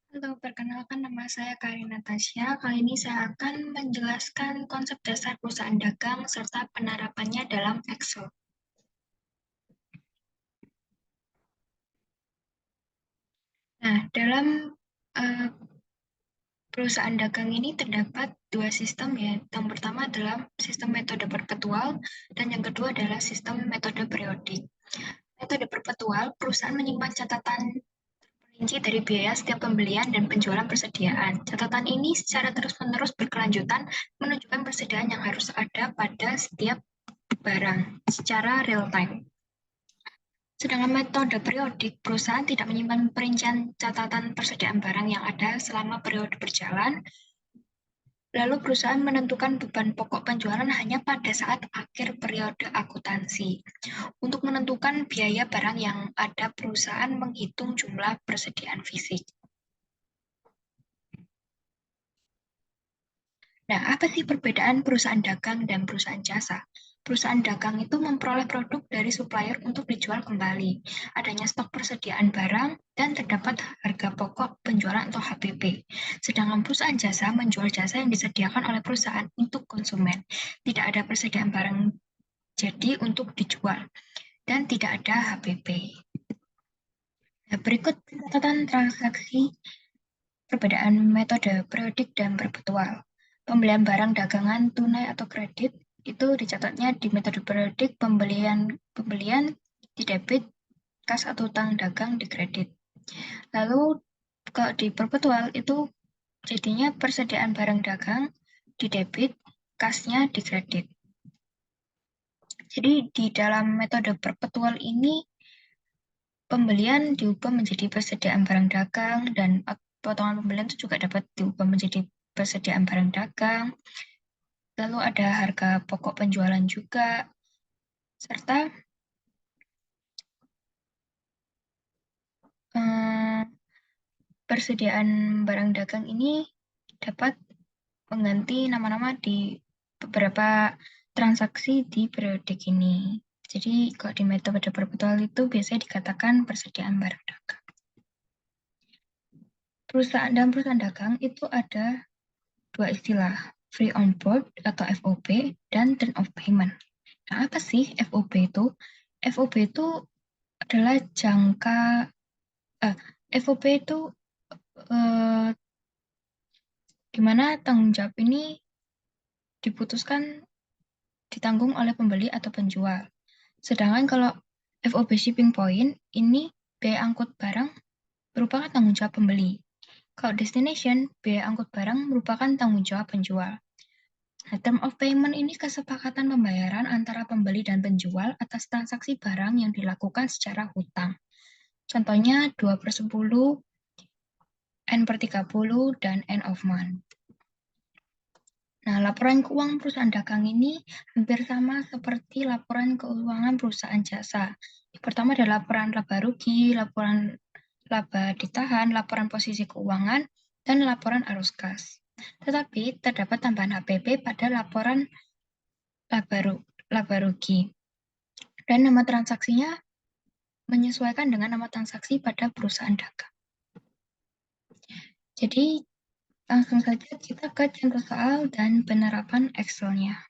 Halo, perkenalkan nama saya Karina Tasya. Kali ini saya akan menjelaskan konsep dasar perusahaan dagang serta penerapannya dalam Excel. Nah, dalam eh, perusahaan dagang ini terdapat dua sistem ya. Yang pertama adalah sistem metode perpetual dan yang kedua adalah sistem metode periodik. Metode perpetual, perusahaan menyimpan catatan rinci dari biaya setiap pembelian dan penjualan persediaan. Catatan ini secara terus-menerus berkelanjutan menunjukkan persediaan yang harus ada pada setiap barang secara real time. Sedangkan metode periodik, perusahaan tidak menyimpan perincian catatan persediaan barang yang ada selama periode berjalan, lalu perusahaan menentukan beban pokok penjualan hanya pada saat akhir periode akuntansi. Untuk menentukan biaya barang yang ada, perusahaan menghitung jumlah persediaan fisik. Nah, apa sih perbedaan perusahaan dagang dan perusahaan jasa? Perusahaan dagang itu memperoleh produk dari supplier untuk dijual kembali. Adanya stok persediaan barang dan terdapat harga pokok penjualan atau HPP. Sedangkan perusahaan jasa menjual jasa yang disediakan oleh perusahaan untuk konsumen. Tidak ada persediaan barang jadi untuk dijual dan tidak ada HPP. Nah, berikut catatan transaksi perbedaan metode periodik dan perpetual. Pembelian barang dagangan tunai atau kredit itu dicatatnya di metode periodik pembelian di debit, kas atau utang dagang di kredit. Lalu kalau di perpetual itu jadinya persediaan barang dagang di debit, kasnya di kredit. Jadi di dalam metode perpetual ini pembelian diubah menjadi persediaan barang dagang dan potongan pembelian itu juga dapat diubah menjadi persediaan barang dagang. Lalu ada harga pokok penjualan juga, serta persediaan barang dagang ini dapat mengganti nama-nama di beberapa transaksi di periodik ini. Jadi kalau di metode perpetual itu biasanya dikatakan persediaan barang dagang. Dalam perusahaan dagang itu ada dua istilah, free on board atau FOB dan term of payment. Nah, apa sih FOB itu? FOB itu adalah FOB itu eh, gimana tanggung jawab ini diputuskan ditanggung oleh pembeli atau penjual. Sedangkan kalau FOB shipping point ini biaya angkut barang merupakan tanggung jawab pembeli. Kalau destination, biaya angkut barang merupakan tanggung jawab penjual. Nah, term of payment ini kesepakatan pembayaran antara pembeli dan penjual atas transaksi barang yang dilakukan secara hutang. Contohnya 2/10, N/30, dan end of month. Nah, laporan keuangan perusahaan dagang ini hampir sama seperti laporan keuangan perusahaan jasa. Yang pertama ada laporan laba rugi, laporan laba ditahan, laporan posisi keuangan, dan laporan arus kas. Tetapi terdapat tambahan HPP pada laporan laba rugi. Dan nama transaksinya menyesuaikan dengan nama transaksi pada perusahaan dagang. Jadi, langsung saja kita ke contoh soal dan penerapan Excel-nya.